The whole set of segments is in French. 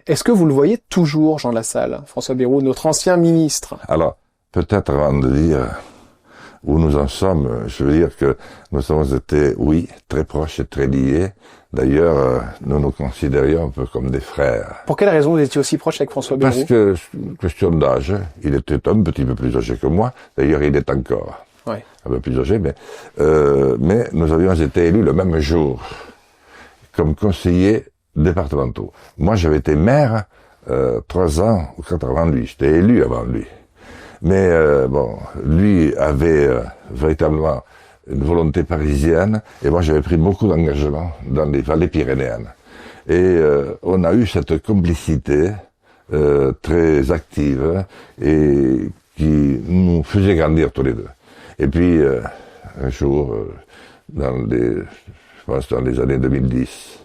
Est-ce que vous le voyez toujours, Jean Lassalle, François Bayrou, notre ancien ministre? Alors, peut-être avant de dire où nous en sommes, je veux dire que nous avons été, oui, très proches et très liés. D'ailleurs, nous nous considérions un peu comme des frères. Pour quelle raison vous étiez aussi proche avec François Bayrou? Parce que, question d'âge, il était un petit peu plus âgé que moi. D'ailleurs, il est encore un peu plus âgé, mais nous avions été élus le même jour comme conseillers départementaux. Moi, j'avais été maire 3 ans ou 4 avant lui. J'étais élu avant lui. Mais lui avait véritablement une volonté parisienne, et moi j'avais pris beaucoup d'engagement dans les vallées pyrénéennes. Et on a eu cette complicité très active et qui nous faisait grandir tous les deux. Et puis un jour, je pense dans les années 2010,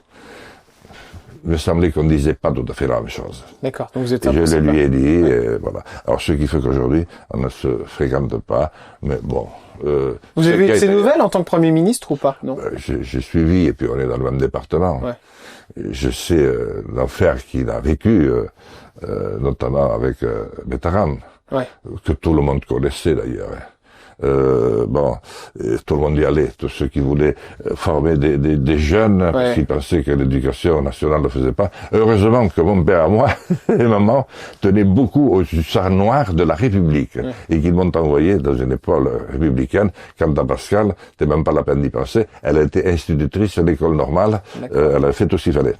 il me semblait qu'on ne disait pas tout à fait la même chose. D'accord. Donc vous êtes je le lui ai dit, et voilà. Alors, ce qui fait qu'aujourd'hui, on ne se fréquente pas, mais bon. Vous avez eu de ces nouvelles en tant que Premier ministre ou pas? Non. J'ai suivi, et puis on est dans le même département. Ouais. Je sais l'enfer qu'il a vécu, notamment avec Bettaran, que tout le monde connaissait d'ailleurs. Tout le monde y allait, tous ceux qui voulaient former des jeunes, parce qu'ils pensaient que l'éducation nationale ne le faisait pas. Heureusement que mon père à moi et maman tenaient beaucoup au hussard noir de la République, et qu'ils m'ont envoyé dans une école républicaine. Quant à Pascal, c'était même pas la peine d'y penser, elle a été institutrice à l'école normale, elle a fait tout ce qu'il fallait.